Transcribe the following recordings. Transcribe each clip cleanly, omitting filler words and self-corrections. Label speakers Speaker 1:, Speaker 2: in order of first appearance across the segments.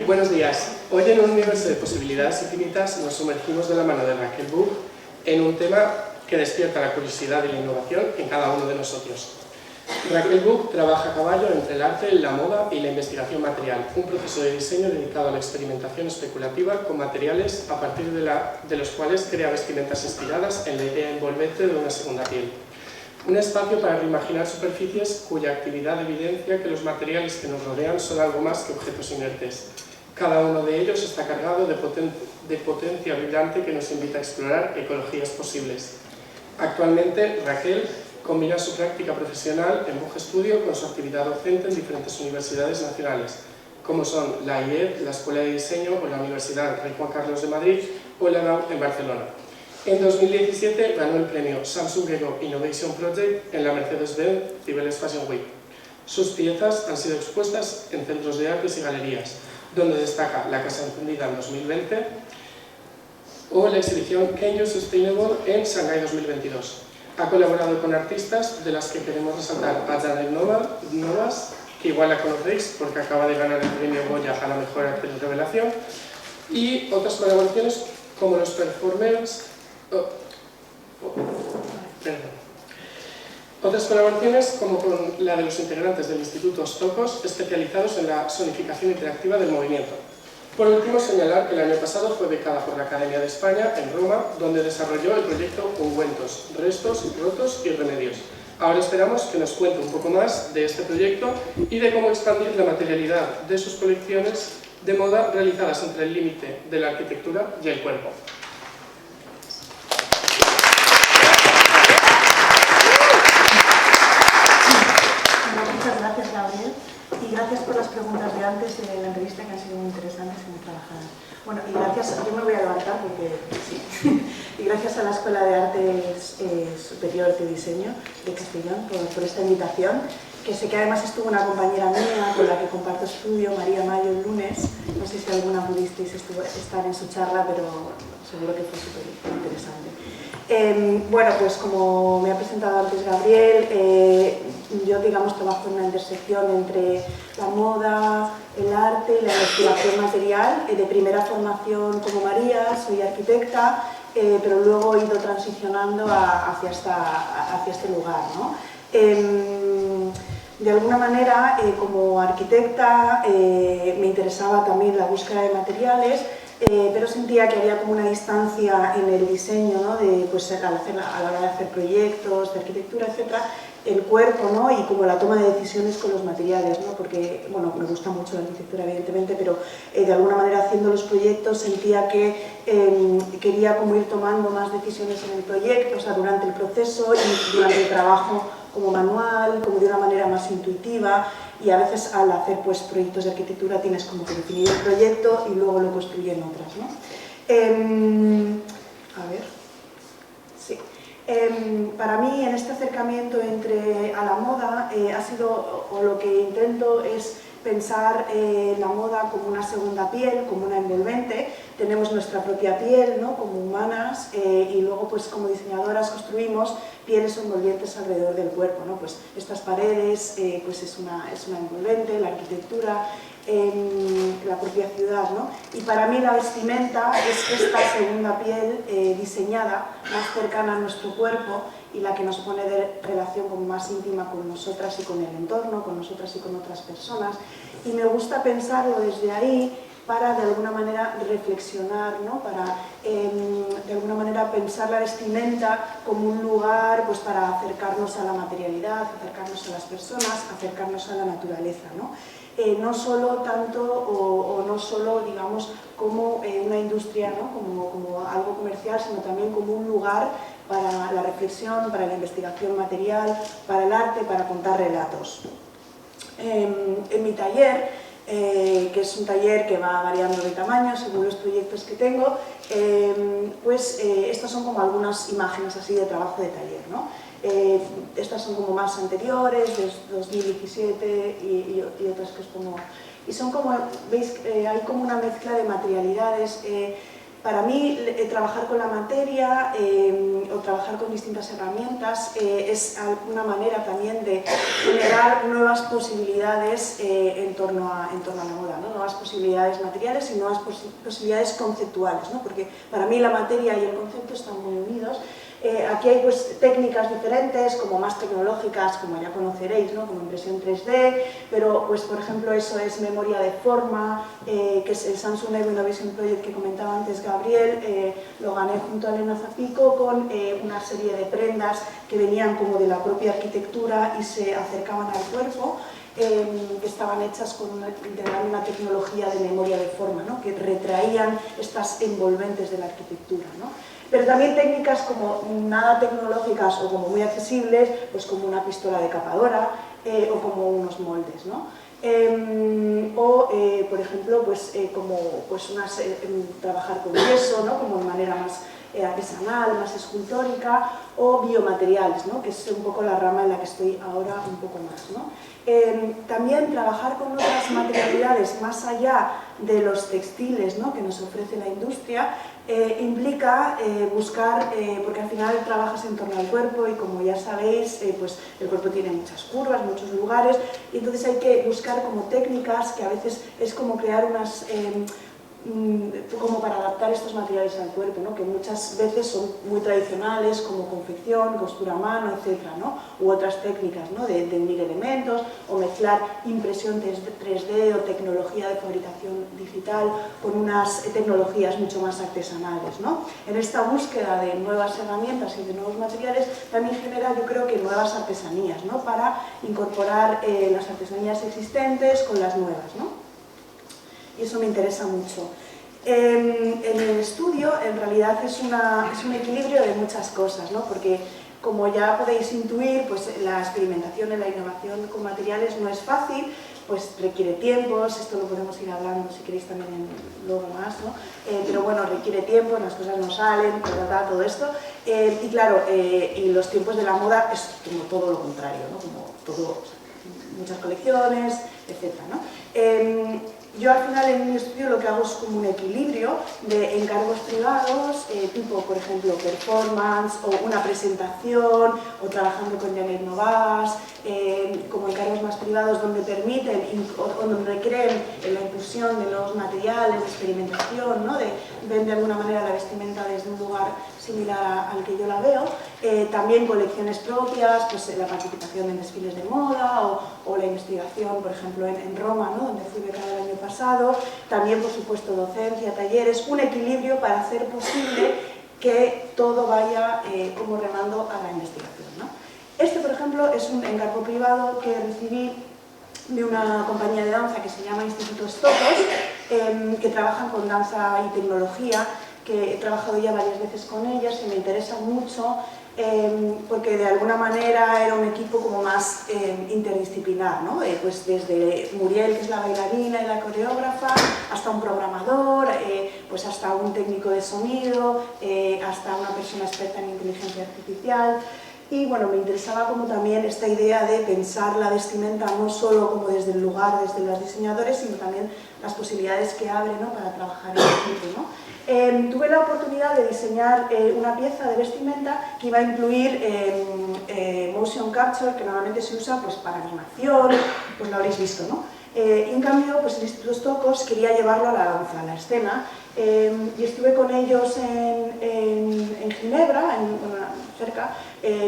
Speaker 1: Buenos días. Hoy en un universo de posibilidades infinitas nos sumergimos de la mano de Raquel Buch en un tema que despierta la curiosidad y la innovación en cada uno de nosotros. Raquel Buch trabaja a caballo entre el arte, la moda y la investigación material, un proceso de diseño dedicado a la experimentación especulativa con materiales a partir de los cuales crea vestimentas inspiradas en la idea envolvente de una segunda piel. Un espacio para reimaginar superficies cuya actividad evidencia que los materiales que nos rodean son algo más que objetos inertes. Cada uno de ellos está cargado de potencia vibrante que nos invita a explorar ecologías posibles. Actualmente, Raquel combina su práctica profesional en Buch Studio con su actividad docente en diferentes universidades nacionales, como son la IED, la Escuela de Diseño o la Universidad Rey Juan Carlos de Madrid o la EDAU en Barcelona. En 2017 ganó el premio Samsung Ego Innovation Project en la Mercedes-Benz Cibeles Fashion Week. Sus piezas han sido expuestas en centros de artes y galerías, donde destaca la Casa Encendida en 2020 o la exhibición Can You Sustainable en Shanghái 2022. Ha colaborado con artistas de las que queremos resaltar a Janet Novas, que igual la conocéis porque acaba de ganar el premio Goya a la mejor actriz revelación, y otras colaboraciones como los performers. Otras colaboraciones como con la de los integrantes del Instituto Stokos, especializados en la sonificación interactiva del movimiento. Por último, señalar que el año pasado fue becada por la Academia de España en Roma, donde desarrolló el proyecto Ungüentos, Restos, Rotos y Remedios. Ahora esperamos que nos cuente un poco más de este proyecto y de cómo expandir la materialidad de sus colecciones de moda realizadas entre el límite de la arquitectura y el cuerpo.
Speaker 2: Muchas gracias, Gabriel, y gracias por las preguntas de antes de la entrevista, que han sido muy interesantes y muy trabajadas. Bueno, y gracias, yo me voy a levantar porque sí, y gracias a la Escuela de Artes Superior de Diseño de Castellón por esta invitación, que sé que además estuvo una compañera mía con la que comparto estudio, María Mayo, el lunes. No sé si alguna pudisteis estar en su charla, pero seguro que fue súper interesante. Bueno, pues como me ha presentado antes Gabriel, yo trabajo en una intersección entre la moda, el arte y la investigación material. De primera formación como María, soy arquitecta, pero luego he ido transicionando hacia este lugar, ¿no? De alguna manera, como arquitecta, me interesaba también la búsqueda de materiales, pero sentía que había como una distancia en el diseño, ¿no? Pues, a la hora de hacer proyectos de arquitectura, etcétera, el cuerpo, ¿no? Y como la toma de decisiones con los materiales, ¿no? Porque, bueno, me gusta mucho la arquitectura, evidentemente, pero de alguna manera haciendo los proyectos sentía que quería como ir tomando más decisiones en el proyecto, o sea, durante el proceso y durante el trabajo como manual, como de una manera más intuitiva, y a veces al hacer pues, proyectos de arquitectura tienes como que definir el proyecto y luego lo construyen otras, ¿no? A ver, sí. Para mí en este acercamiento a la moda ha sido, o lo que intento es pensar la moda como una segunda piel, como una envolvente. Tenemos nuestra propia piel, ¿no? Como humanas, y luego pues como diseñadoras construimos pieles envolventes alrededor del cuerpo, ¿no? Pues estas paredes pues es una envolvente, la arquitectura, la propia ciudad, ¿no? Y para mí la vestimenta es esta segunda piel diseñada, más cercana a nuestro cuerpo y la que nos pone de relación como más íntima con nosotras y con el entorno, con nosotras y con otras personas. Y me gusta pensarlo desde ahí para de alguna manera reflexionar, ¿no? Para de alguna manera pensar la vestimenta como un lugar pues, para acercarnos a la materialidad, acercarnos a las personas, acercarnos a la naturaleza, ¿no? No solo tanto o no solo, digamos, como una industria, ¿no? como algo comercial, sino también como un lugar para la reflexión, para la investigación material, para el arte, para contar relatos. En mi taller, que es un taller que va variando de tamaño según los proyectos que tengo, pues estas son como algunas imágenes así de trabajo de taller, ¿no? Estas son como más anteriores, de 2017 y otras que es como... Y son como, veis, hay como una mezcla de materialidades. Para mí, trabajar con la materia o trabajar con distintas herramientas es una manera también de generar nuevas posibilidades en torno a la moda, ¿no? Nuevas posibilidades materiales y nuevas posibilidades conceptuales, ¿no? Porque para mí la materia y el concepto están muy unidos. Aquí hay pues, técnicas diferentes, como más tecnológicas, como ya conoceréis, ¿no? Como impresión 3D, pero pues, por ejemplo eso es memoria de forma, que es el Samsung Evo Innovation Project que comentaba antes Gabriel, lo gané junto a Elena Zapico con una serie de prendas que venían como de la propia arquitectura y se acercaban al cuerpo, que estaban hechas con una tecnología de memoria de forma, ¿no? Que retraían estas envolventes de la arquitectura, ¿no? Pero también técnicas como nada tecnológicas o como muy accesibles, pues como una pistola decapadora o como unos moldes, ¿no? Por ejemplo, pues, como pues trabajar con yeso, ¿no? Como de manera más artesanal, más escultórica, o biomateriales, ¿no? Que es un poco la rama en la que estoy ahora un poco más, ¿no? También trabajar con otras materialidades más allá de los textiles, ¿no? Que nos ofrece la industria, implica buscar, porque al final trabajas en torno al cuerpo y como ya sabéis, pues el cuerpo tiene muchas curvas, muchos lugares, y entonces hay que buscar como técnicas que a veces es como crear unas... como para adaptar estos materiales al cuerpo, ¿no? Que muchas veces son muy tradicionales, como confección, costura a mano, etc., ¿no? U otras técnicas, ¿no? de unir elementos o mezclar impresión 3D o tecnología de fabricación digital con unas tecnologías mucho más artesanales, ¿no? En esta búsqueda de nuevas herramientas y de nuevos materiales también genera, yo creo que nuevas artesanías, ¿no? Para incorporar las artesanías existentes con las nuevas, ¿no? Y eso me interesa mucho. En el estudio, en realidad, es un equilibrio de muchas cosas, ¿no? Porque, como ya podéis intuir, pues la experimentación y la innovación con materiales no es fácil, pues requiere tiempos, esto lo podemos ir hablando si queréis también luego más, ¿no? Pero bueno, requiere tiempo, las cosas no salen, ¿verdad? Todo esto. Y claro, y los tiempos de la moda es como todo lo contrario, ¿no? Como todo, muchas colecciones, etc., ¿no? Yo al final en mi estudio lo que hago es como un equilibrio de encargos privados, tipo por ejemplo performance o una presentación o trabajando con Janet Novas, como encargos más privados donde permiten o donde creen la inclusión de nuevos materiales, de experimentación, ¿no? De ver de alguna manera la vestimenta desde un lugar similar al que yo la veo, también colecciones propias, pues la participación en desfiles de moda o la investigación, por ejemplo, en Roma, ¿no? Donde fui becada el año pasado, también por supuesto docencia, talleres, un equilibrio para hacer posible que todo vaya como remando a la investigación, ¿no? Este, por ejemplo, es un encargo privado que recibí de una compañía de danza que se llama Instituto Stokos, que trabajan con danza y tecnología, que he trabajado ya varias veces con ellas y me interesa mucho porque de alguna manera era un equipo como más interdisciplinar, ¿no? Pues desde Muriel, que es la bailarina y la coreógrafa, hasta un programador, pues hasta un técnico de sonido, hasta una persona experta en inteligencia artificial. Y bueno, me interesaba como también esta idea de pensar la vestimenta no solo como desde el lugar, desde los diseñadores, sino también las posibilidades que abre, ¿no? Para trabajar en equipo, ¿no? Tuve la oportunidad de diseñar una pieza de vestimenta que iba a incluir motion capture, que normalmente se usa pues, para animación, pues lo habréis visto, ¿no? Y en cambio, pues el Instituto Stokos quería llevarlo a la danza, a la escena, y estuve con ellos en Ginebra, cerca,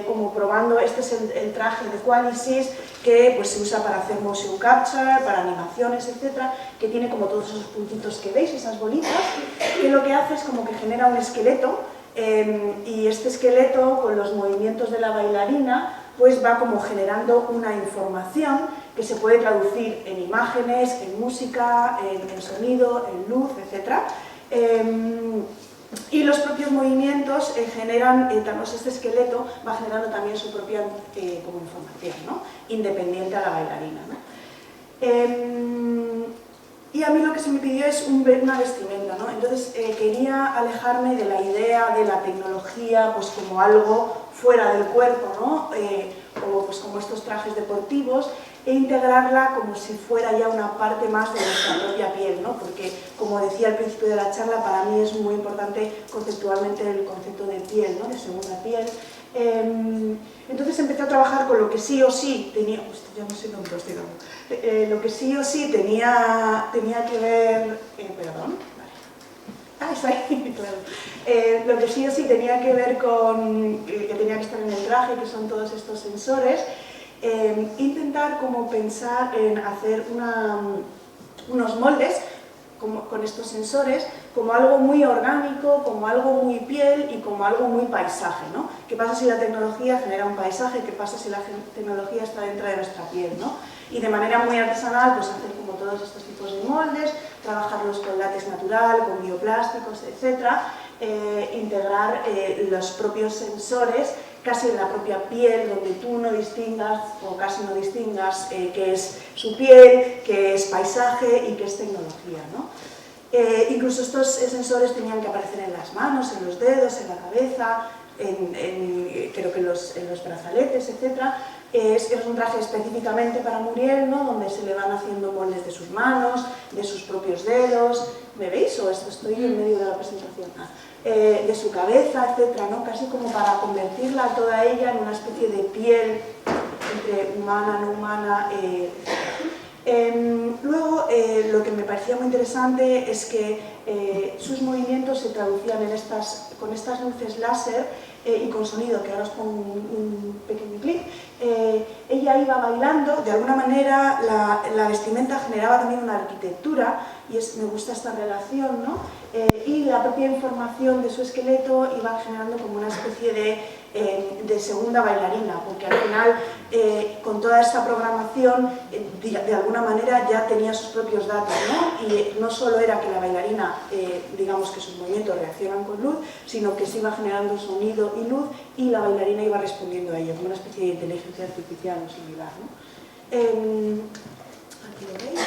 Speaker 2: como probando, este es el traje de Qualisys, que pues, se usa para hacer motion capture, para animaciones, etcétera, que tiene como todos esos puntitos que veis, esas bolitas, que lo que hace es como que genera un esqueleto, y este esqueleto, con los movimientos de la bailarina, pues va como generando una información que se puede traducir en imágenes, en música, en sonido, en luz, etc. Y los propios movimientos generan, este esqueleto va generando también su propia como información, ¿no? Independiente a la bailarina, ¿no? Y a mí lo que se me pidió es una vestimenta, ¿no? Entonces quería alejarme de la idea de la tecnología pues como algo fuera del cuerpo, ¿no? como estos trajes deportivos, e integrarla como si fuera ya una parte más de nuestra propia piel, ¿no? Porque, como decía al principio de la charla, para mí es muy importante conceptualmente el concepto de piel, ¿no? De segunda piel. Entonces empecé a trabajar con lo que sí o sí tenía... ya no sé dónde lo estoy dando. Lo que sí o sí tenía que ver... perdón. Ah, está ahí, claro. Lo que sí o sí tenía que ver con... que tenía que estar en el traje, que son todos estos sensores. Intentar como pensar en hacer unos moldes con estos sensores como algo muy orgánico, como algo muy piel y como algo muy paisaje, ¿no? ¿Qué pasa si la tecnología genera un paisaje? ¿Qué pasa si la tecnología está dentro de nuestra piel, ¿no? Y de manera muy artesanal, pues hacer como todos estos tipos de moldes, trabajarlos con látex natural, con bioplásticos, etc. Integrar los propios sensores casi en la propia piel, donde tú no distingas, o casi no distingas, qué es su piel, qué es paisaje y qué es tecnología, ¿no? Incluso estos sensores tenían que aparecer en las manos, en los dedos, en la cabeza, creo que en los brazaletes, etc. Es un traje específicamente para Muriel, ¿no? Donde se le van haciendo moldes de sus manos, de sus propios dedos. ¿Me veis o estoy en medio de la presentación? De su cabeza, etc., ¿no? Casi como para convertirla toda ella en una especie de piel entre humana, no humana, etc. Luego, lo que me parecía muy interesante es que sus movimientos se traducían con estas luces láser y con sonido, que ahora os pongo un pequeño clip. Ella iba bailando, de alguna manera la vestimenta generaba también una arquitectura, y me gusta esta relación, ¿no? Y la propia información de su esqueleto iba generando como una especie de segunda bailarina, porque al final, con toda esta programación, de alguna manera ya tenía sus propios datos, ¿no? Y no solo era que la bailarina, digamos que sus movimientos reaccionan con luz, sino que se iba generando sonido y luz, y la bailarina iba respondiendo a ello, como una especie de inteligencia artificial o similar, ¿no? Aquí lo veis.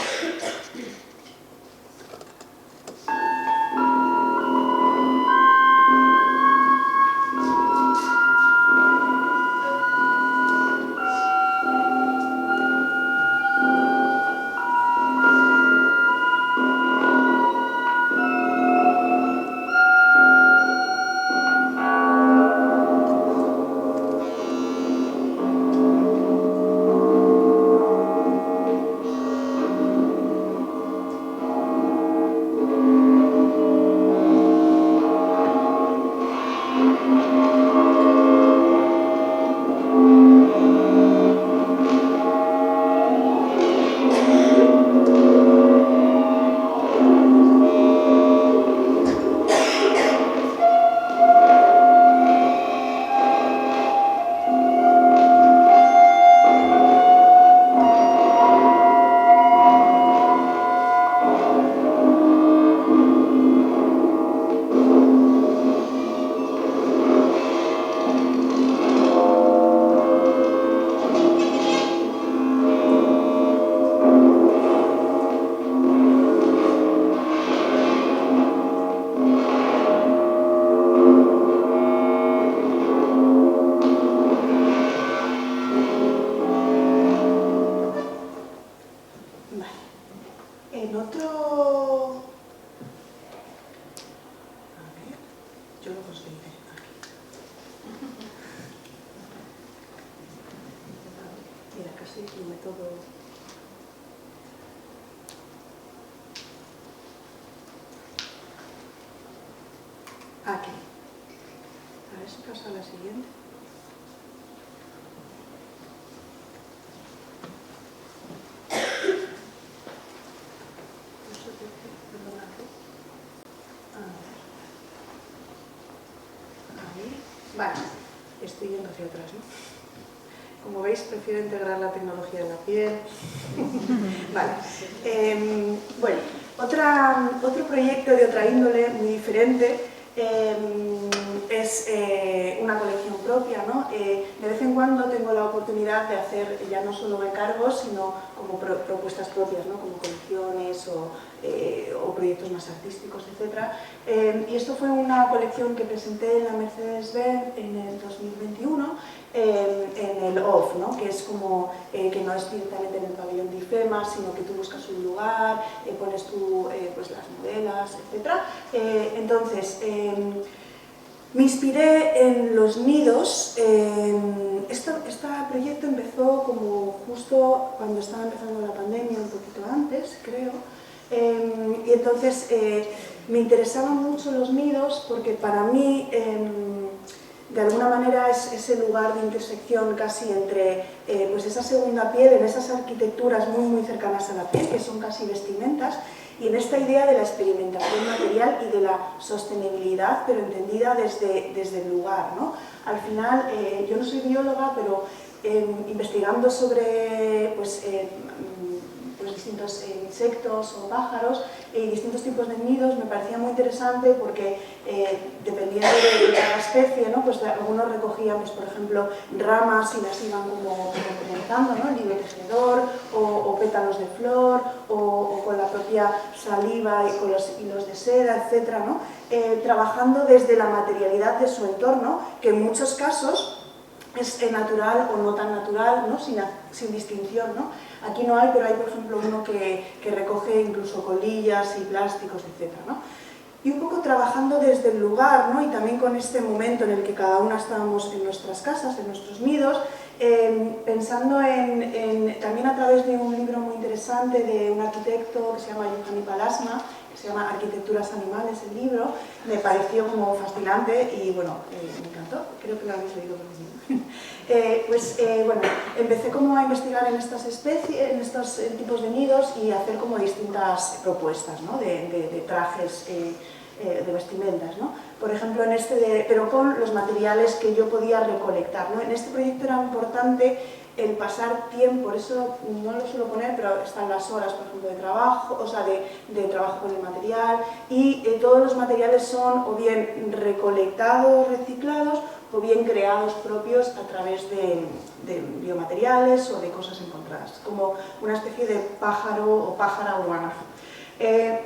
Speaker 2: Aquí. A ver si pasa a la siguiente. Vale, estoy yendo hacia atrás, ¿no? Como veis, prefiero integrar la tecnología en la piel. Vale. Bueno, otro proyecto de otra índole muy diferente es una colección propia, ¿no? De vez en cuando tengo la oportunidad de hacer ya no solo encargos, sino como propuestas propias, ¿no? Como colecciones o proyectos más artísticos, etc. Y esto fue una colección que presenté en la Mercedes-Benz en el 2021, en el off, ¿no? Que es como que no es directamente en el pabellón de IFEMA, sino que tú buscas un lugar, pones tú pues las modelas, etc. Entonces, me inspiré en los nidos. Este proyecto empezó como justo cuando estaba empezando la pandemia, un poquito antes, creo. Y entonces me interesaban mucho los nidos porque para mí, de alguna manera, es ese lugar de intersección casi entre pues esa segunda piel, en esas arquitecturas muy, muy cercanas a la piel, que son casi vestimentas, y en esta idea de la experimentación material y de la sostenibilidad, pero entendida desde el lugar, ¿no? Al final, yo no soy bióloga, pero investigando sobre pues distintos insectos o pájaros y distintos tipos de nidos me parecía muy interesante porque dependiendo de cada especie, ¿no? Pues algunos recogían, pues, por ejemplo, ramas y las iban como complementando, ¿no? El nido tejedor o pétalos de flor o con la propia saliva y con los hilos de seda, etcétera, ¿no? Trabajando desde la materialidad de su entorno, que en muchos casos es natural o no tan natural, ¿no? Sin distinción, ¿no? Aquí no hay, pero hay, por ejemplo, uno que recoge incluso colillas y plásticos, etc., ¿no? Y un poco trabajando desde el lugar, ¿no? Y también con este momento en el que cada una estábamos en nuestras casas, en nuestros nidos, pensando también a través de un libro muy interesante de un arquitecto que se llama Juhani Palasma, que se llama Arquitecturas Animales, el libro, me pareció como fascinante y bueno, me encantó, creo que lo habéis leído conmigo. Bueno, empecé como a investigar en estas especies, en estos tipos de nidos y hacer como distintas propuestas, ¿no? de trajes, de vestimentas, ¿no? Por ejemplo, pero con los materiales que yo podía recolectar, ¿no? En este proyecto era importante el pasar tiempo, por eso no lo suelo poner, pero están las horas, por ejemplo, de trabajo, o sea, de trabajo con el material, y todos los materiales son o bien recolectados, reciclados, o bien creados propios a través de biomateriales o de cosas encontradas, como una especie de pájaro o pájara urbana.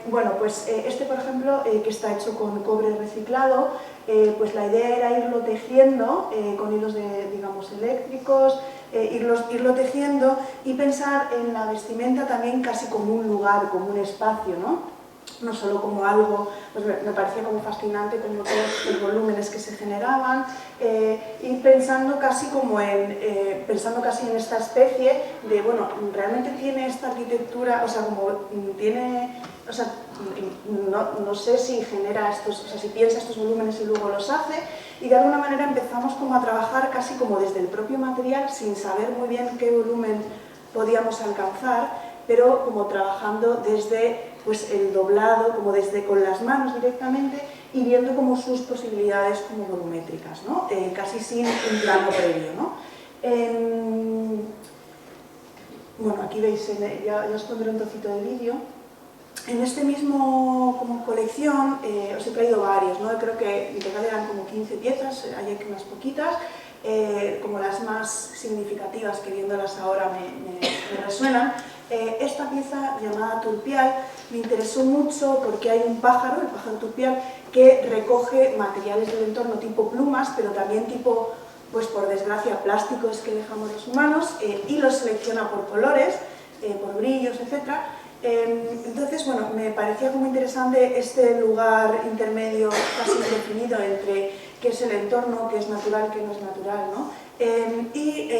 Speaker 2: Bueno, pues por ejemplo, que está hecho con cobre reciclado, pues la idea era irlo tejiendo con hilos digamos, eléctricos, irlo tejiendo y pensar en la vestimenta también casi como un lugar, como un espacio, ¿no? No solo como algo, pues me parecía como fascinante como todos los volúmenes que se generaban, y pensando casi en esta especie de, bueno, realmente tiene esta arquitectura, o sea, como tiene, o sea, no sé si genera estos, o sea, si piensa estos volúmenes y luego los hace, y de alguna manera empezamos como a trabajar casi como desde el propio material, sin saber muy bien qué volumen podíamos alcanzar, pero como trabajando desde pues, el doblado, como con las manos directamente y viendo como sus posibilidades como volumétricas, ¿no? Casi sin un plano previo, ¿no? Bueno, aquí veis, ya os pondré un trocito de vídeo. En este mismo como colección os he traído varios, ¿no? Creo que en total eran como 15 piezas, hay aquí unas poquitas, como las más significativas que viéndolas ahora me resuenan. Esta pieza llamada turpial me interesó mucho porque hay un pájaro, el pájaro turpial, que recoge materiales del entorno tipo plumas, pero también tipo, pues por desgracia, plásticos que dejamos los humanos, y los selecciona por colores, por brillos, etc. Entonces, bueno, me parecía como interesante este lugar intermedio casi indefinido entre qué es el entorno, qué es natural, qué no es natural, ¿no? Y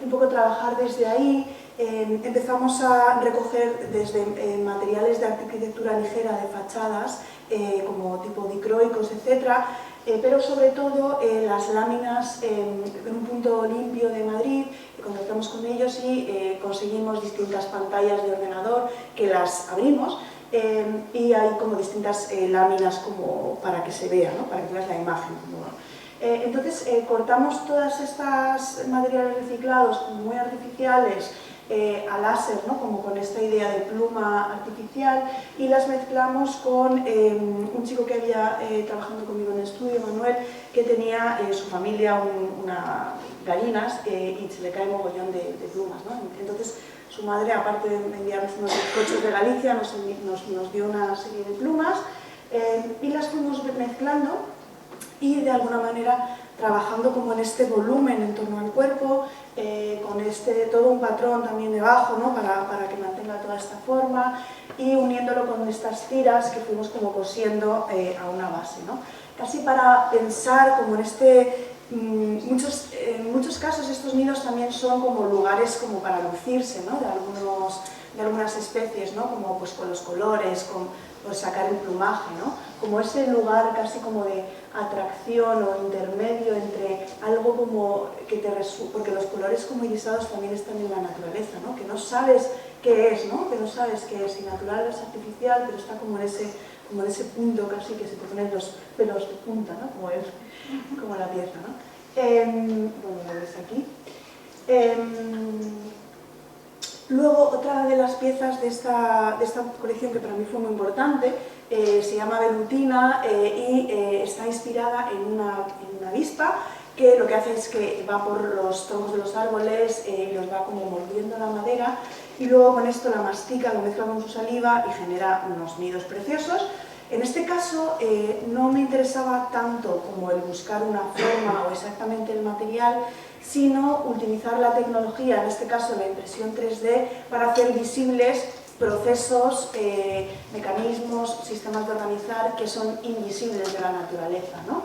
Speaker 2: un poco trabajar desde ahí. Empezamos a recoger desde materiales de arquitectura ligera de fachadas, como tipo dicroicos, etc., pero sobre todo las láminas en un punto limpio de Madrid. Contactamos con ellos y conseguimos distintas pantallas de ordenador que las abrimos, y hay como distintas láminas como para que se vea, ¿no? Para que veas la imagen. Entonces cortamos todas estas materiales reciclados muy artificiales a láser, ¿no? Como con esta idea de pluma artificial, y las mezclamos con un chico que había trabajando conmigo en el estudio, Manuel, que tenía su familia unas gallinas y se le cae mogollón de plumas, ¿no? Entonces su madre, aparte de enviarnos unos bizcochos de Galicia, nos dio una serie de plumas, y las fuimos mezclando y de alguna manera trabajando como en este volumen en torno al cuerpo, todo un patrón también debajo, ¿no? para que mantenga toda esta forma, y uniéndolo con estas tiras que fuimos como cosiendo a una base, ¿no? Casi para pensar como en muchos casos estos nidos también son como lugares como para lucirse, ¿no? de algunas especies, ¿no? Como pues con los colores, por sacar el plumaje, ¿no? Como ese lugar casi como de atracción o intermedio entre algo como que te resulta, porque los colores como irisados también están en la naturaleza, ¿no? Que no sabes qué es, ¿no? Que no sabes qué es, y natural es artificial, pero está como en ese punto casi que se te ponen los pelos de punta, ¿no? Como la pieza, ¿no? Bueno, lo ves aquí. Luego, otra de las piezas de esta colección que para mí fue muy importante se llama Velutina y está inspirada en una avispa que lo que hace es que va por los troncos de los árboles y los va como mordiendo la madera, y luego con esto la mastica, lo mezcla con su saliva y genera unos nidos preciosos. En este caso no me interesaba tanto como el buscar una forma o exactamente el material, sino utilizar la tecnología, en este caso la impresión 3D, para hacer visibles procesos, mecanismos, sistemas de organizar que son invisibles de la naturaleza, ¿no?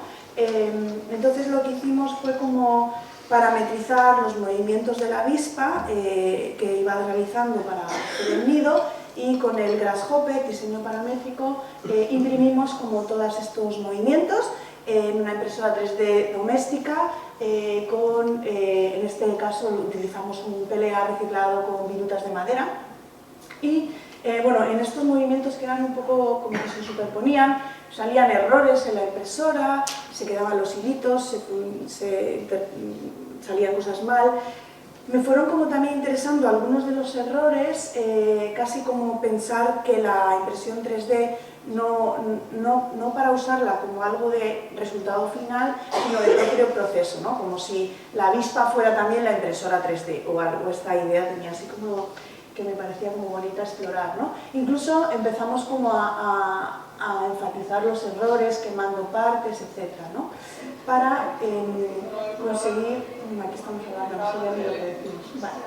Speaker 2: Entonces lo que hicimos fue como parametrizar los movimientos de la avispa que iba realizando para hacer el nido, y con el Grasshopper, diseño paramétrico, imprimimos como todos estos movimientos en una impresora 3D doméstica, en este caso utilizamos un PLA reciclado con virutas de madera, y bueno, en estos movimientos que eran un poco como que se superponían, salían errores en la impresora, se quedaban los hilitos, salían cosas mal. Me fueron como también interesando algunos de los errores, casi como pensar que la impresión 3D no para usarla como algo de resultado final, sino de propio proceso, ¿no? Como si la avispa fuera también la impresora 3D, o algo. Esta idea tenía así como que me parecía como bonita explorar, ¿no? Incluso empezamos como a enfatizar los errores, quemando partes, etcétera, ¿no? Para conseguir, aquí estamos hablando, no sé bien lo que decimos, vale.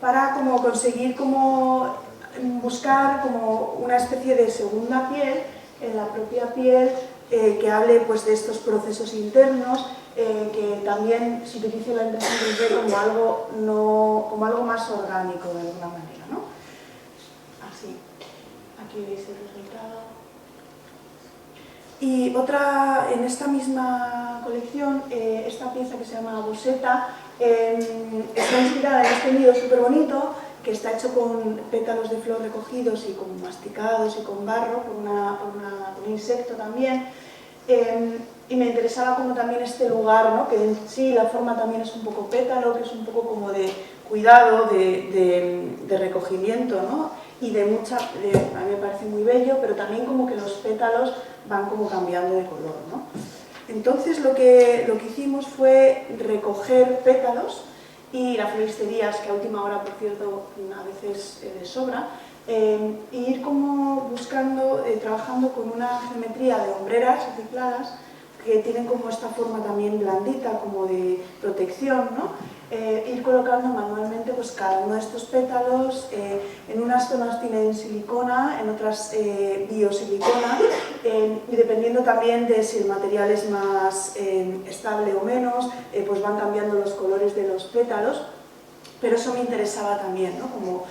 Speaker 2: Para como conseguir como buscar como una especie de segunda piel en la propia piel que hable pues de estos procesos internos, que también se utilice la impresión 3D como algo más orgánico de alguna manera, ¿no? Así, aquí veis el resultado. Y otra, en esta misma colección, esta pieza que se llama Boseta, está inspirada en este nido súper bonito, que está hecho con pétalos de flor recogidos y con masticados y con barro, por un insecto también. Y me interesaba como también este lugar, ¿no? Que en sí la forma también es un poco pétalo, que es un poco como de cuidado, de recogimiento, ¿no? Y a mí me parece muy bello, pero también como que los pétalos van como cambiando de color, ¿no? Entonces lo que hicimos fue recoger pétalos y las floristerías, que a última hora, por cierto, a veces sobra, e ir como buscando, trabajando con una geometría de hombreras recicladas que tienen como esta forma también blandita, como de protección, ¿no? Ir colocando manualmente pues cada uno de estos pétalos, en unas zonas tienen silicona, en otras biosilicona, y dependiendo también de si el material es más estable o menos, pues van cambiando los colores de los pétalos, pero eso me interesaba también, ¿no? Como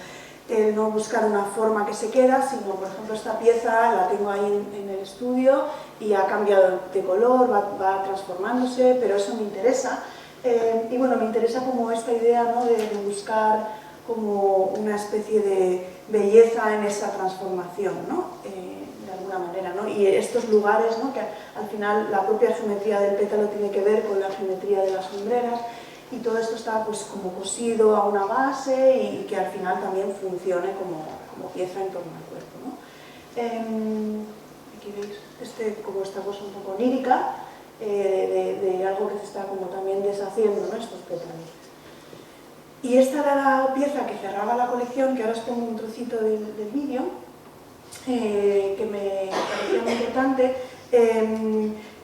Speaker 2: no buscar una forma que se queda, sino, por ejemplo, esta pieza la tengo ahí en el estudio y ha cambiado de color, va transformándose, pero eso me interesa. Y bueno, me interesa como esta idea, ¿no? de buscar como una especie de belleza en esa transformación, ¿no? De alguna manera, ¿no? Y estos lugares, ¿no? Que al final la propia geometría del pétalo tiene que ver con la geometría de las sombreras, y todo esto está pues como cosido a una base y que al final también funcione como pieza en torno al cuerpo, ¿no? Aquí veis como esta cosa un poco onírica, de algo que se está como también deshaciendo, ¿no? Estos pétalos. Y esta era la pieza que cerraba la colección, que ahora os pongo un trocito del vídeo, que me parecía muy importante,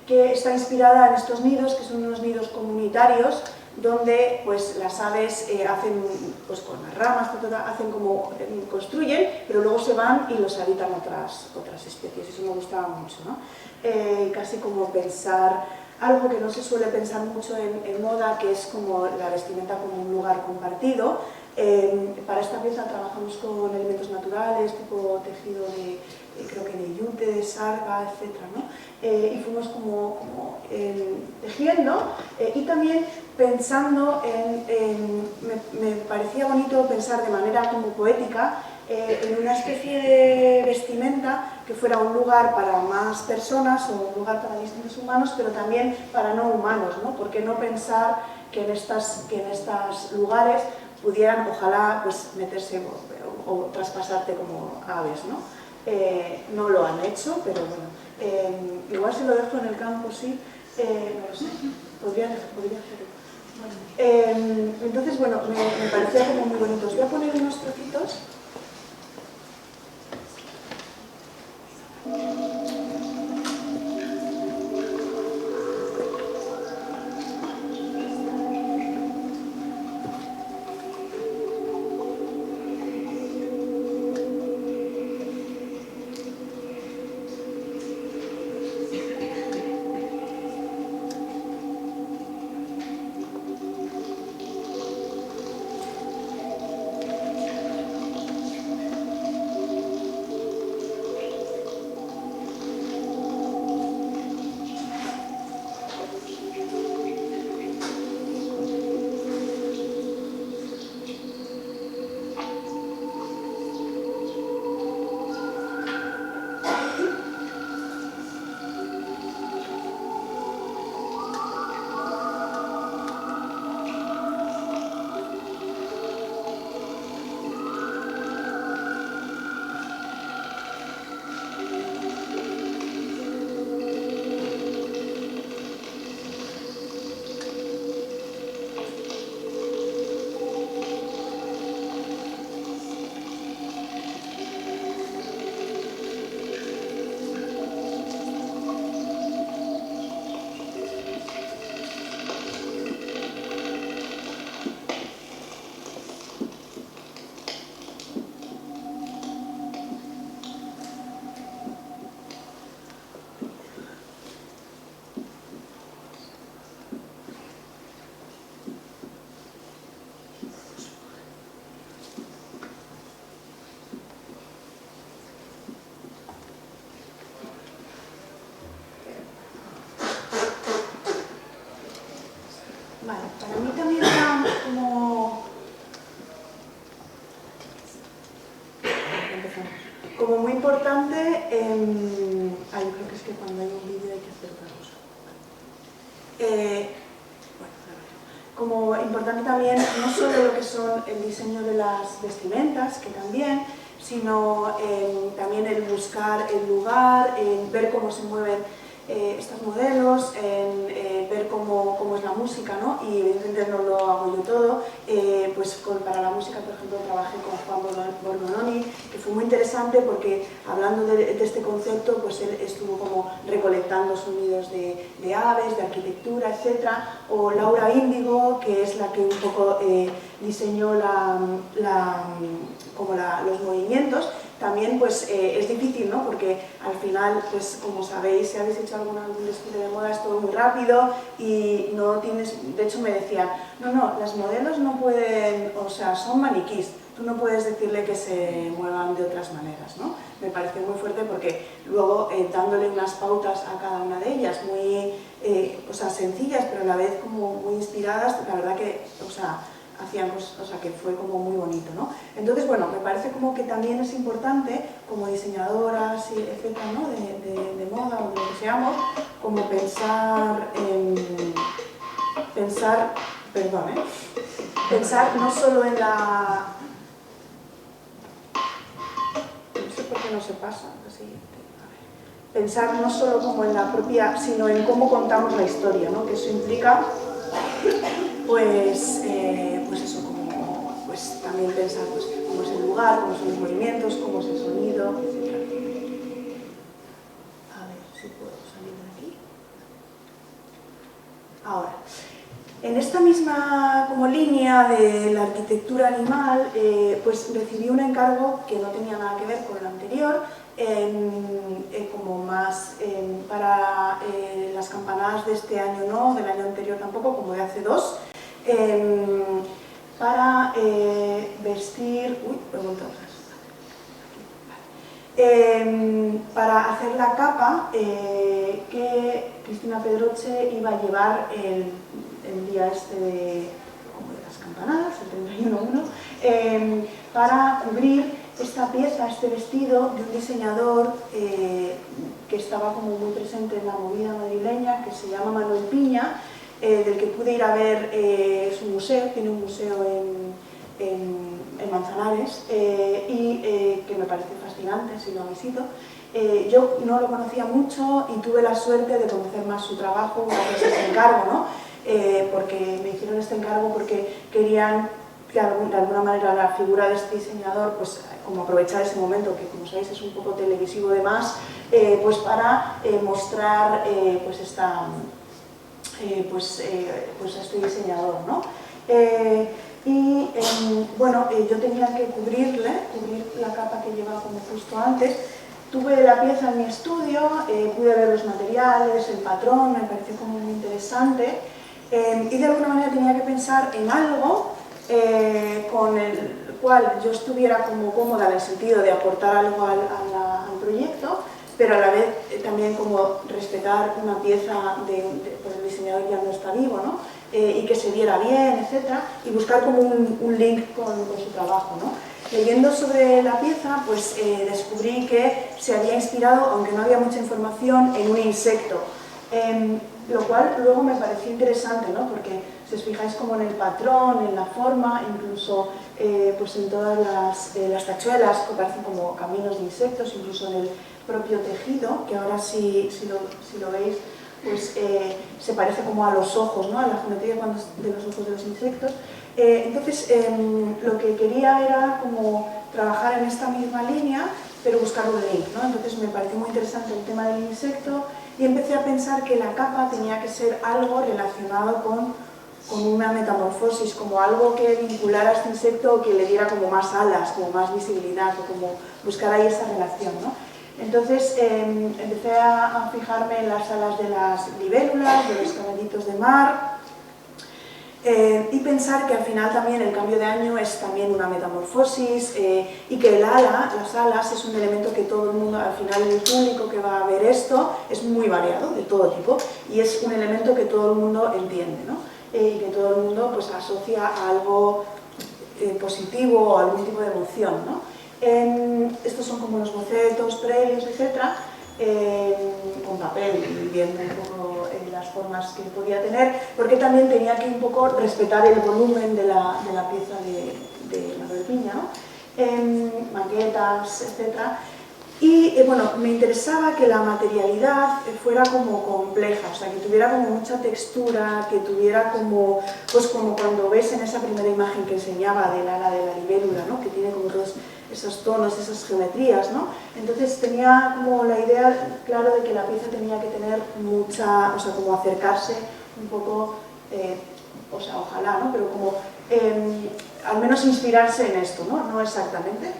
Speaker 2: que está inspirada en estos nidos, que son unos nidos comunitarios donde pues las aves hacen, pues con las ramas, hacen como, construyen, pero luego se van y los habitan otras especies. Eso me gustaba mucho, ¿no? Casi como pensar algo que no se suele pensar mucho en moda, que es como la vestimenta como un lugar compartido. Para esta pieza trabajamos con elementos naturales, tipo tejido de, creo que de yute, de sarga, etc., ¿no? Y fuimos como tejiendo y también pensando me parecía bonito pensar de manera como poética en una especie de vestimenta que fuera un lugar para más personas o un lugar para distintos humanos, pero también para no humanos, ¿no? ¿Por qué no pensar que en estos lugares pudieran, ojalá, pues meterse o traspasarte como aves, ¿no? No lo han hecho, pero bueno, igual si lo dejo en el campo, sí, no lo sé, podría hacerlo. Entonces, bueno, me parecía como muy bonito. Os voy a poner unos trocitos. Vale, para mí también era como muy importante, yo creo que es que cuando hay un vídeo hay que hacer otra cosa. Como importante también, no solo lo que son el diseño de las vestimentas, que también, sino también el buscar el lugar, en ver cómo se mueven estos modelos, en ver cómo es la música, ¿no? Y evidentemente no lo hago yo todo, pues para la música, por ejemplo, trabajé con Juan Borgononi, que fue muy interesante porque hablando de este concepto, pues él estuvo como recolectando sonidos de aves, de arquitectura, etc. O Laura Índigo, que es la que un poco diseñó los movimientos. También pues es difícil, ¿no? Porque al final, pues como sabéis, si habéis hecho algún desfile de moda, es todo muy rápido y no tienes... De hecho me decían, no, las modelos no pueden, o sea, son maniquís, tú no puedes decirle que se muevan de otras maneras, ¿no? Me pareció muy fuerte porque luego dándole unas pautas a cada una de ellas, muy sencillas, pero a la vez como muy inspiradas, la verdad que, hacían cosas, que fue como muy bonito, ¿no? Entonces, bueno, me parece como que también es importante, como diseñadoras, etcétera, ¿no? de moda o de lo que seamos, como pensar no solo en la... No sé por qué no se pasa, así, pensar no solo como en la propia, sino en cómo contamos la historia, ¿no? Que eso implica, pues eso, pues también pensar pues, cómo es el lugar, cómo son los movimientos, cómo es el sonido, etc. A ver si puedo salir de aquí. Ahora, En esta misma como línea de la arquitectura animal, pues recibí un encargo que no tenía nada que ver con el anterior, como más para las campanadas de este año no, del año anterior tampoco, como de hace dos, para vestir... Uy, para hacer la capa que Cristina Pedroche iba a llevar el día este de las campanadas, el 31-1, para cubrir esta pieza, este vestido de un diseñador que estaba como muy presente en la movida madrileña, que se llama Manuel Piña, del que pude ir a ver su museo, tiene un museo en Manzanares, y que me parece fascinante si lo visito. Yo no lo conocía mucho y tuve la suerte de conocer más su trabajo gracias a este encargo, ¿no? Porque me hicieron este encargo porque querían que de alguna manera la figura de este diseñador, pues como aprovechar ese momento que, como sabéis, es un poco televisivo de más, pues para mostrar pues a este diseñador, ¿no? Bueno, yo tenía que cubrir la capa que llevaba como justo antes. Tuve la pieza en mi estudio, pude ver los materiales, el patrón, me pareció como muy interesante, y de alguna manera tenía que pensar en algo con el cual yo estuviera como cómoda en el sentido de aportar algo al proyecto, pero a la vez también como respetar una pieza pues el diseñador ya no está vivo, ¿no? Y que se viera bien, etcétera, y buscar como un link con su trabajo, ¿no? Leyendo sobre la pieza, pues descubrí que se había inspirado, aunque no había mucha información, en un insecto, lo cual luego me pareció interesante, ¿no? Porque si os fijáis como en el patrón, en la forma, incluso pues en todas las tachuelas que parecen como caminos de insectos, incluso en el propio tejido, que ahora si lo veis, pues se parece como a los ojos, ¿no? A la geometría de los ojos de los insectos. Entonces, lo que quería era como trabajar en esta misma línea, pero buscar un link, ¿no? Entonces me pareció muy interesante el tema del insecto y empecé a pensar que la capa tenía que ser algo relacionado con una metamorfosis, como algo que vinculara a este insecto o que le diera como más alas, como más visibilidad, o como buscar ahí esa relación, ¿no? Entonces empecé a fijarme en las alas de las libélulas, de los caballitos de mar, y pensar que al final también el cambio de año es también una metamorfosis, y que las alas es un elemento que todo el mundo, al final el público que va a ver esto es muy variado, de todo tipo, y es un elemento que todo el mundo entiende, ¿no? Y que todo el mundo pues asocia a algo positivo o a algún tipo de emoción, ¿no? Estos son como los bocetos previos, etcétera, con papel, viendo un poco las formas que podía tener, porque también tenía que un poco respetar el volumen de la pieza de Manuel Piña, ¿no? Maquetas, etcétera. Y bueno, me interesaba que la materialidad fuera como compleja, o sea, que tuviera como mucha textura, que tuviera como, pues como cuando ves en esa primera imagen que enseñaba del ala de la libélula, ¿no? Que tiene como todos esos tonos, esas geometrías, ¿no? Entonces tenía como la idea, claro, de que la pieza tenía que tener mucha, o sea, como acercarse un poco, o sea, ojalá, ¿no? Pero como, al menos inspirarse en esto, ¿no? No exactamente.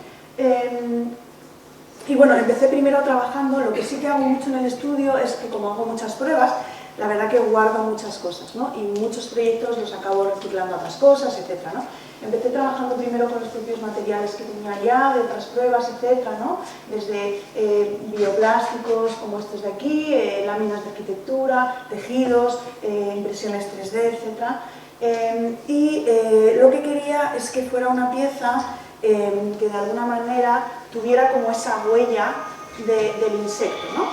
Speaker 2: Y bueno, empecé primero trabajando, lo que sí que hago mucho en el estudio es que como hago muchas pruebas, la verdad que guardo muchas cosas, ¿no? Y muchos proyectos los acabo reciclando a otras cosas, etcétera, ¿no? Empecé trabajando primero con los propios materiales que tenía ya, de otras pruebas, etcétera, ¿no? Desde bioplásticos como estos de aquí, láminas de arquitectura, tejidos, impresiones 3D, etcétera. Y lo que quería es que fuera una pieza que de alguna manera tuviera como esa huella del insecto, ¿no?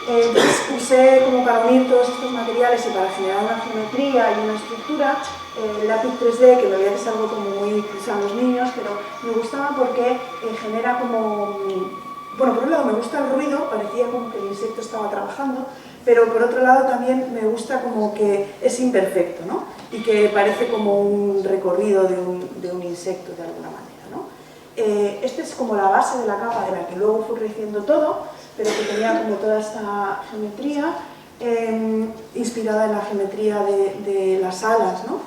Speaker 2: Entonces usé como para unir todos estos materiales y para generar una geometría y una estructura el lápiz 3D, que me veía que es algo como muy que usan los niños, pero me gustaba porque genera como... Bueno, por un lado me gusta el ruido, parecía como que el insecto estaba trabajando, pero por otro lado también me gusta como que es imperfecto, ¿no? Y que parece como un recorrido de un insecto de alguna manera, ¿no? Esta es como la base de la capa de la que luego fue creciendo todo, pero que tenía como toda esta geometría. inspirada en la geometría de las alas, ¿no?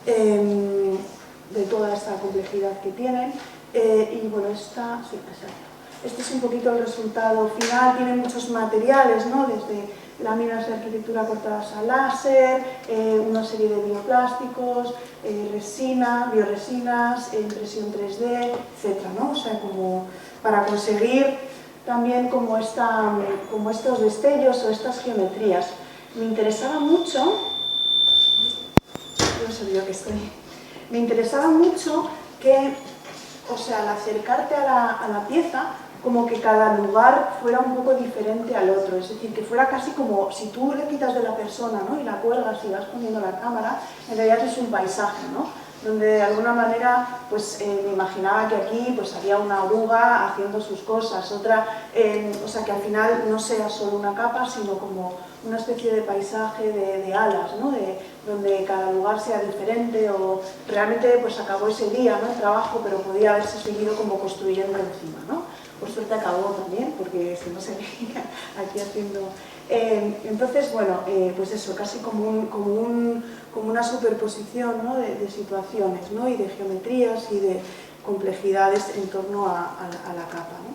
Speaker 2: De toda esta complejidad que tienen. Y bueno, sí, exacto. Este es un poquito el resultado final. Tiene muchos materiales, ¿no? Desde láminas de arquitectura cortadas a láser, una serie de bioplásticos, resina, bioresinas, impresión 3D, etc., ¿no? O sea, como para conseguir también como estos destellos o estas geometrías. Me interesaba mucho, no sé yo que estoy, me interesaba mucho que, o sea, al acercarte a la pieza, como que cada lugar fuera un poco diferente al otro, es decir, que fuera casi como si tú le quitas de la persona, ¿no? Y la cuelgas y vas poniendo la cámara, en realidad es un paisaje, ¿no? Donde de alguna manera pues, me imaginaba que aquí pues, había una oruga haciendo sus cosas, otra, o sea, que al final no sea solo una capa, sino como una especie de paisaje de alas, ¿no? Donde cada lugar sea diferente, o realmente pues acabó ese día, ¿no? El trabajo, pero podía haberse seguido como construyendo encima, ¿no? Por suerte acabó también, porque si no se veía aquí haciendo... entonces, bueno, pues eso, casi como una superposición, ¿no? de situaciones, ¿no? Y de geometrías y de complejidades en torno a la capa, ¿no?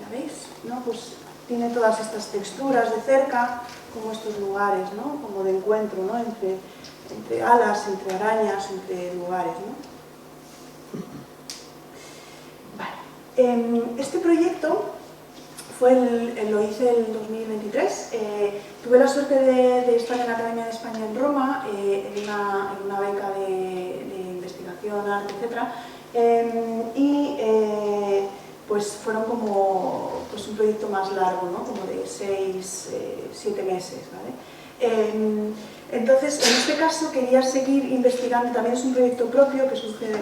Speaker 2: ¿Ya veis? ¿No? Pues tiene todas estas texturas de cerca, como estos lugares, ¿no? Como de encuentro, ¿no? Entre alas, entre arañas, entre lugares, ¿no? Este proyecto lo hice en 2023. Tuve la suerte de estar en la Academia de España en Roma, en una beca de investigación, arte, etc. Pues fueron como pues un proyecto más largo, ¿no? Como de 6-7 meses, ¿vale? Entonces, en este caso quería seguir investigando, también es un proyecto propio que surge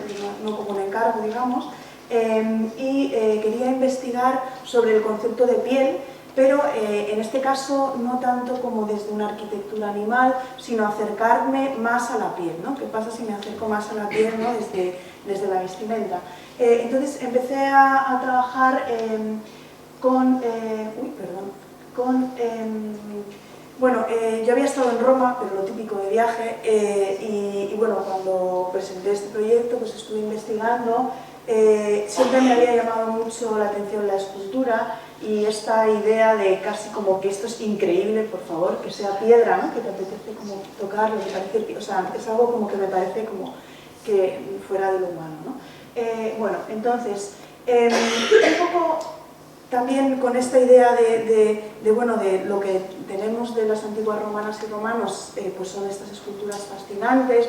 Speaker 2: no como un encargo, digamos, quería investigar sobre el concepto de piel, pero en este caso no tanto como desde una arquitectura animal, sino acercarme más a la piel, ¿no? ¿Qué pasa si me acerco más a la piel, ¿no? desde la vestimenta? Entonces empecé a trabajar bueno, yo había estado en Roma, pero lo típico de viaje, y bueno, cuando presenté este proyecto, pues estuve investigando. Siempre me había llamado mucho la atención la escultura y esta idea de casi como que esto es increíble, por favor, que sea piedra, ¿no? Que te apetece como tocarlo, o sea, es algo como que me parece como que fuera de lo humano, ¿no? Bueno, entonces, un poco también con esta idea de lo que tenemos de las antiguas romanas y romanos, pues son estas esculturas fascinantes,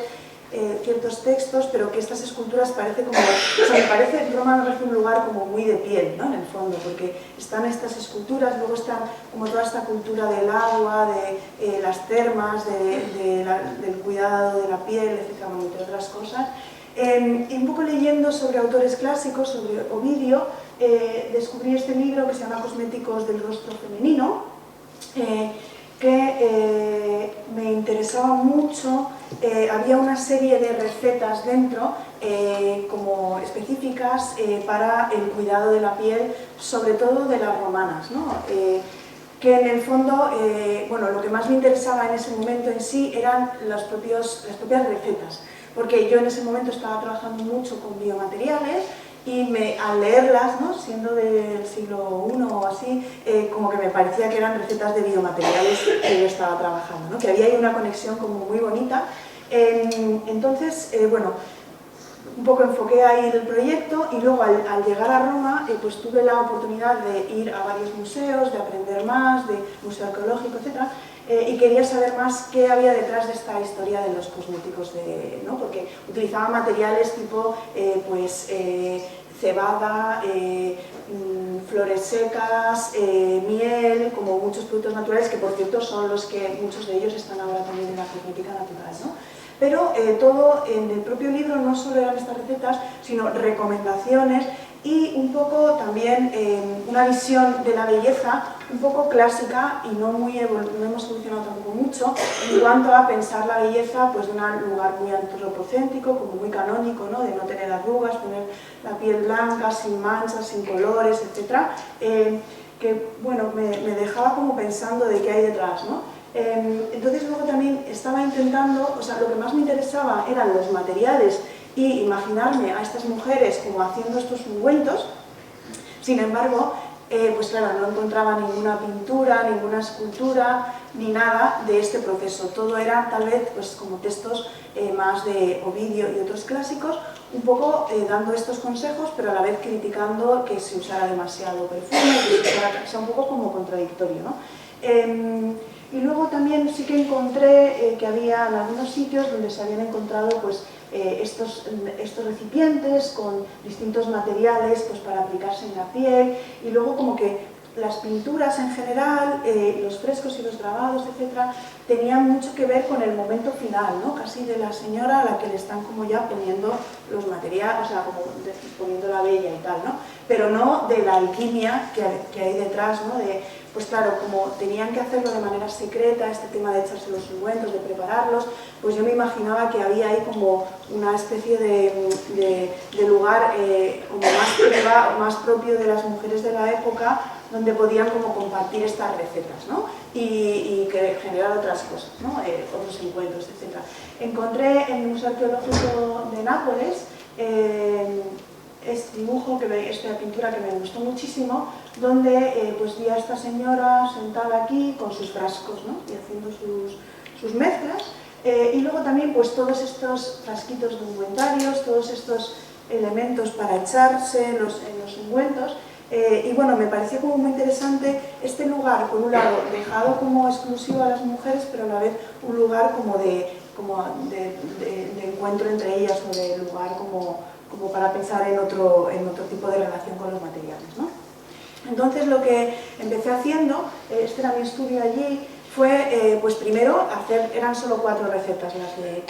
Speaker 2: ciertos textos, pero que estas esculturas parece como, o sea, me parece, Roma me parece un lugar como muy de piel, ¿no? En el fondo, porque están estas esculturas, luego están como toda esta cultura del agua, de las termas, del cuidado de la piel, etc., entre otras cosas. Y un poco leyendo sobre autores clásicos, sobre Ovidio, descubrí este libro que se llama Cosméticos del rostro femenino, que me interesaba mucho. Había una serie de recetas dentro, como específicas para el cuidado de la piel, sobre todo de las romanas, ¿no? Que en el fondo, bueno, lo que más me interesaba en ese momento en sí eran las propias recetas, porque yo en ese momento estaba trabajando mucho con biomateriales y al leerlas, ¿no? Siendo del siglo I o así, como que me parecía que eran recetas de biomateriales que yo estaba trabajando, ¿no? Que había ahí una conexión como muy bonita. Entonces, bueno, un poco enfoqué ahí el proyecto y luego al llegar a Roma pues tuve la oportunidad de ir a varios museos, de aprender más, de museo arqueológico, etc. Y quería saber más qué había detrás de esta historia de los cosméticos, ¿no? Porque utilizaba materiales tipo cebada, flores secas, miel, como muchos productos naturales, que por cierto son los que muchos de ellos están ahora también en la cosmética natural, ¿no? Pero todo en el propio libro no solo eran estas recetas, sino recomendaciones y un poco también una visión de la belleza un poco clásica y no hemos evolucionado tampoco mucho en cuanto a pensar la belleza pues, de un lugar muy antropocéntrico, como muy canónico, ¿no? De no tener arrugas, tener la piel blanca, sin manchas, sin colores, etc. bueno, me dejaba como pensando de qué hay detrás, ¿no? Entonces luego también estaba intentando, o sea, lo que más me interesaba eran los materiales y imaginarme a estas mujeres como haciendo estos ungüentos. Sin embargo, pues claro, no encontraba ninguna pintura, ninguna escultura, ni nada de este proceso. Todo era tal vez pues, como textos más de Ovidio y otros clásicos, un poco dando estos consejos, pero a la vez criticando que se usara demasiado perfume, que se usara, o sea, un poco como contradictorio, ¿no? Y luego también sí que encontré que había en algunos sitios donde se habían encontrado pues, estos recipientes con distintos materiales pues, para aplicarse en la piel, y luego como que las pinturas en general, los frescos y los grabados, etcétera, tenían mucho que ver con el momento final, ¿no? Casi de la señora a la que le están como ya poniendo los materiales, o sea, como poniendo la vella y tal, ¿no? Pero no de la alquimia que hay detrás, ¿no? Pues claro, como tenían que hacerlo de manera secreta, este tema de echarse los ungüentos, de prepararlos, pues yo me imaginaba que había ahí como una especie de lugar como más privado, más propio de las mujeres de la época, donde podían como compartir estas recetas, ¿no? y que generar otras cosas, ¿no? Otros encuentros, etc. Encontré en el Museo Arqueológico de Nápoles este dibujo, esta pintura que me gustó muchísimo, donde pues vi a esta señora sentada aquí con sus frascos, ¿no? Y haciendo sus mezclas, y luego también pues todos estos frasquitos de ungüentarios, todos estos elementos para echarse en los ungüentos, y bueno, me pareció como muy interesante este lugar, por un lado, dejado como exclusivo a las mujeres, pero a la vez un lugar como de encuentro entre ellas, o de lugar como para pensar en otro tipo de relación con los materiales, ¿no? Entonces lo que empecé haciendo, este era mi estudio allí, fue pues primero eran solo 4 recetas las que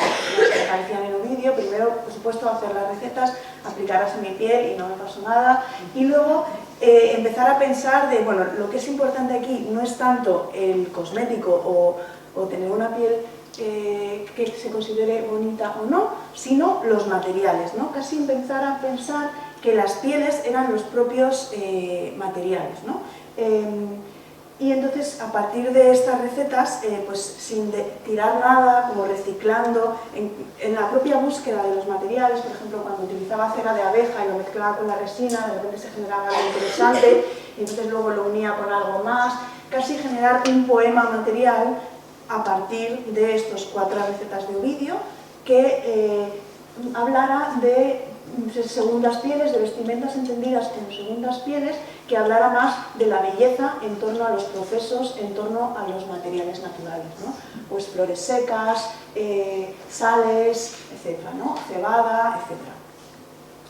Speaker 2: aparecían en Ovidio. Primero, por supuesto, hacer las recetas, aplicarlas en mi piel y no me pasó nada. Y luego empezar a pensar de, bueno, lo que es importante aquí no es tanto el cosmético o tener una piel que se considere bonita o no, sino los materiales, ¿no? Casi empezar a pensar que las pieles eran los propios materiales, ¿no? Y entonces, a partir de estas recetas, pues sin tirar nada, como reciclando, en la propia búsqueda de los materiales, por ejemplo, cuando utilizaba cera de abeja y lo mezclaba con la resina, de repente se generaba algo interesante, y entonces luego lo unía con algo más, casi generar un poema material a partir de estos 4 recetas de Ovidio, que hablara de segundas pieles, de vestimentas entendidas como segundas pieles, que hablara más de la belleza en torno a los procesos, en torno a los materiales naturales, ¿no? Pues flores secas, sales, etcétera, ¿no? Cebada, etcétera.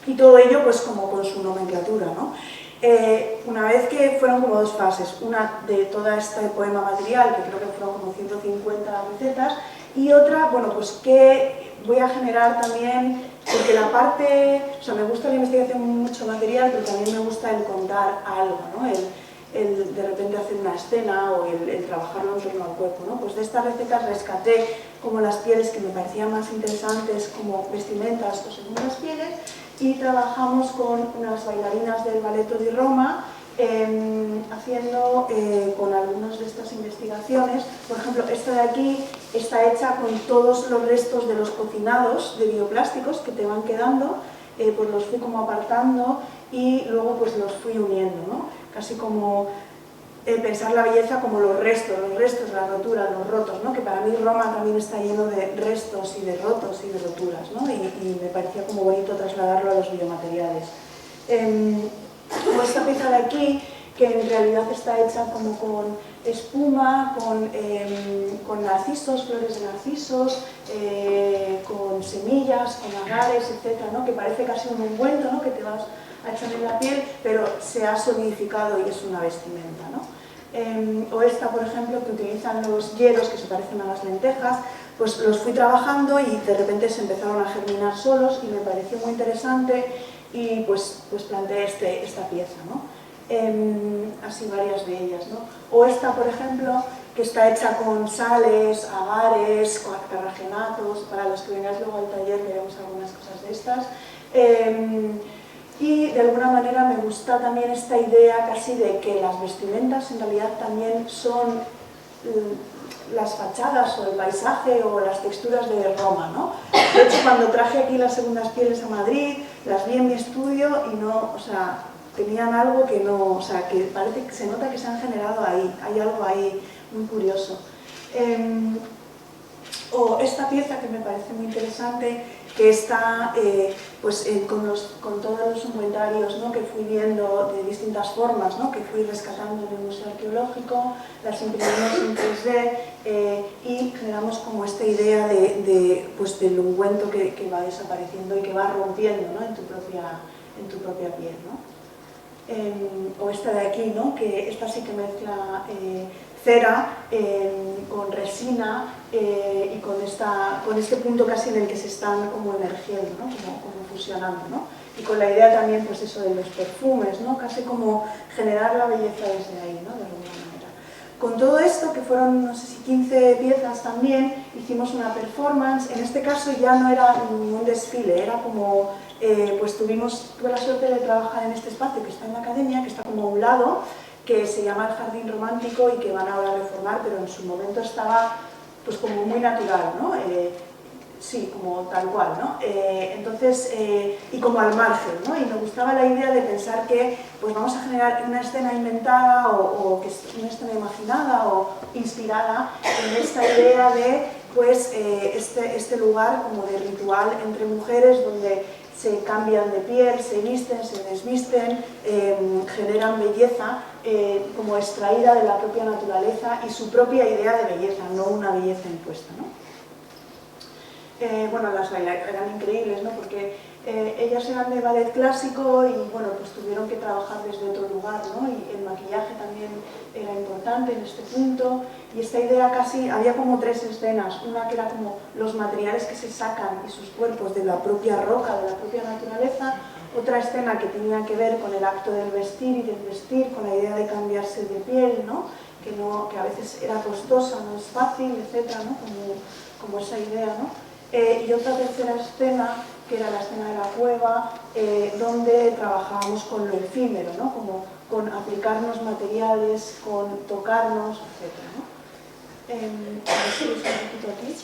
Speaker 2: Y todo ello pues como con su nomenclatura, ¿no? Una vez que fueron como 2 fases, una de todo este poema material, que creo que fueron como 150 recetas, y otra, bueno, pues que voy a generar también, porque la parte, o sea, me gusta la investigación mucho material, pero también me gusta el contar algo, ¿no? El de repente hacer una escena o el trabajarlo en torno al cuerpo, ¿no? Pues de estas recetas rescaté como las pieles que me parecían más interesantes como vestimentas o segundas pieles, y trabajamos con unas bailarinas del Balletto di Roma, haciendo con algunas de estas investigaciones. Por ejemplo, esta de aquí está hecha con todos los restos de los cocinados de bioplásticos que te van quedando, pues los fui como apartando y luego pues los fui uniendo, ¿no? Casi como pensar la belleza como los restos, las roturas, los rotos, ¿no? Que para mí Roma también está lleno de restos y de rotos y de roturas, ¿no? Y me parecía como bonito trasladarlo a los biomateriales. Como esta pieza de aquí, que en realidad está hecha como con espuma, con narcisos, flores de narcisos, con semillas, con agares, etc., ¿no? Que parece casi un ungüento, ¿no? Que te vas a echar en la piel, pero se ha solidificado y es una vestimenta, ¿no? O esta, por ejemplo, que utilizan los hieros, que se parecen a las lentejas, pues los fui trabajando y de repente se empezaron a germinar solos y me pareció muy interesante y pues planteé esta pieza, ¿no? Así varias de ellas, ¿no? O esta, por ejemplo, que está hecha con sales, agares, con carragenatos. Para los que vengáis luego al taller veremos algunas cosas de estas. Y de alguna manera me gusta también esta idea casi de que las vestimentas en realidad también son las fachadas o el paisaje o las texturas de Roma, ¿no? De hecho, cuando traje aquí las segundas pieles a Madrid, las vi en mi estudio y no, o sea, tenían algo que no, o sea, que parece que se nota que se han generado ahí, hay algo ahí muy curioso. O esta pieza que me parece muy interesante, que está pues, con todos los ungüentarios, ¿no?, que fui viendo de distintas formas, ¿no?, que fui rescatando en el Museo Arqueológico, las imprimimos en 3D y generamos como esta idea pues, del ungüento que va desapareciendo y que va rompiendo, ¿no?, en tu propia piel, ¿no? O esta de aquí, ¿no?, que esta sí que mezcla cera con resina y con este punto casi en el que se están como emergiendo, ¿no?, como fusionando, ¿no? Y con la idea también, pues eso, de los perfumes, ¿no?, casi como generar la belleza desde ahí, ¿no?, de alguna manera. Con todo esto, que fueron, no sé si 15 piezas también, hicimos una performance. En este caso ya no era un desfile, era como, pues tuve la suerte de trabajar en este espacio que está en la academia, que está como a un lado, que se llama el Jardín Romántico y que van ahora a reformar, pero en su momento estaba pues como muy natural, ¿no? Sí, como tal cual, ¿no? Entonces, y como al margen, ¿no? Y me gustaba la idea de pensar que pues vamos a generar una escena inventada o que es una escena imaginada o inspirada en esta idea de pues este lugar como de ritual entre mujeres donde se cambian de piel, se visten, se desvisten, generan belleza como extraída de la propia naturaleza y su propia idea de belleza, no una belleza impuesta, ¿no? Bueno, las bailarinas eran increíbles, ¿no?, porque ellas eran de ballet clásico y bueno, pues tuvieron que trabajar desde otro lugar, ¿no?, y el maquillaje también era importante en este punto, y esta idea casi, había como 3 escenas, una que era como los materiales que se sacan y sus cuerpos de la propia roca, de la propia naturaleza, otra escena que tenía que ver con el acto del vestir y del vestir, con la idea de cambiarse de piel, ¿no?, que a veces era costosa, no es fácil, etcétera, ¿no?, como esa idea, ¿no? Y otra tercera escena, que era la escena de la cueva, donde trabajábamos con lo efímero, ¿no?, como con aplicarnos materiales, con tocarnos, etc., ¿no? A ver si es un poquito aquí.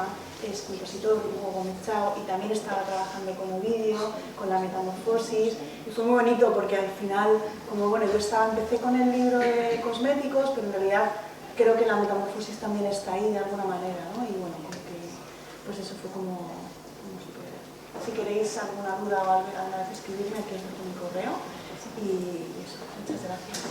Speaker 2: Roma, es compositor, Hugo Gómez Chao, y también estaba trabajando con Ovidio, con la metamorfosis, y fue muy bonito porque al final, como bueno, empecé con el libro de cosméticos, pero en realidad creo que la metamorfosis también está ahí de alguna manera, ¿no? Y bueno, como que, pues eso fue como súper. Si queréis alguna duda o alguna vez escribirme, aquí os dejo mi correo, y eso, muchas gracias.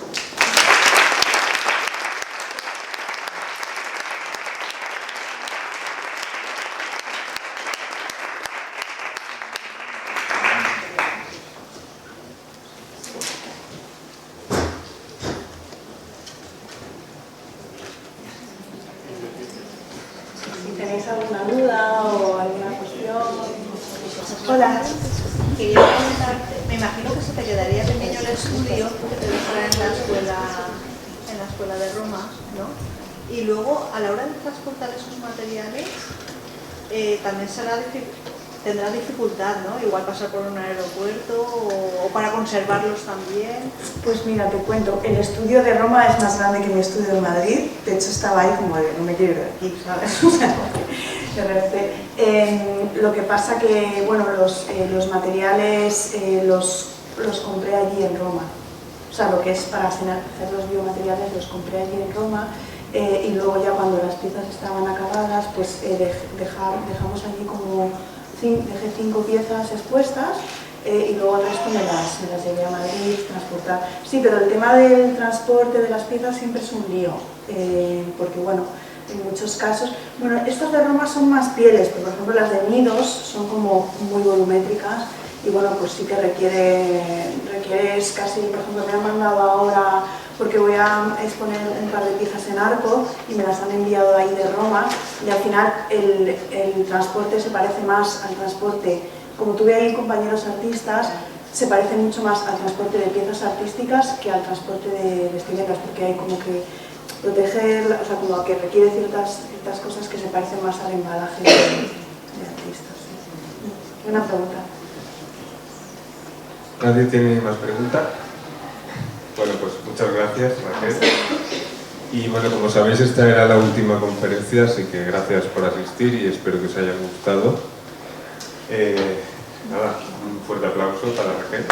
Speaker 2: ¿Tenéis alguna duda o alguna cuestión? Hola.
Speaker 3: Quería preguntarte, me imagino que se te quedaría pequeño el estudio que te dejará en la escuela de Roma, ¿no? Y luego, a la hora de transportar esos materiales, también tendrá dificultad, ¿no? Igual pasar por un aeropuerto o para conservarlos también.
Speaker 2: Pues mira, te cuento, el estudio de Roma es más grande que mi estudio de Madrid, de hecho estaba ahí como de, no me quiero ir de aquí, ¿sabes? O sea, de repente, lo que pasa que, bueno, los materiales los compré allí en Roma, o sea, lo que es para hacer los biomateriales los compré allí en Roma, y luego ya cuando las piezas estaban acabadas, pues dejamos allí como, dejé 5 piezas expuestas, y luego el resto me las llevé a Madrid, transportar. Sí, pero el tema del transporte de las piezas siempre es un lío, porque bueno, en muchos casos, bueno, estas de Roma son más pieles, pero por ejemplo las de nidos son como muy volumétricas y bueno, pues sí que requieres casi, por ejemplo me han mandado ahora, porque voy a exponer un par de piezas en Arco y me las han enviado ahí de Roma y al final el transporte se parece más al transporte, como tuve ahí compañeros artistas, se parece mucho más al transporte de piezas artísticas que al transporte de vestimentas, porque hay como que proteger, o sea, como que requiere ciertas cosas que se parecen más al embalaje de artistas. Sí. Una pregunta.
Speaker 4: ¿Nadie tiene más preguntas? Bueno, pues muchas gracias, Raquel. Y bueno, como sabéis, esta era la última conferencia, así que gracias por asistir y espero que os haya gustado. Nada, un fuerte aplauso para Raquel.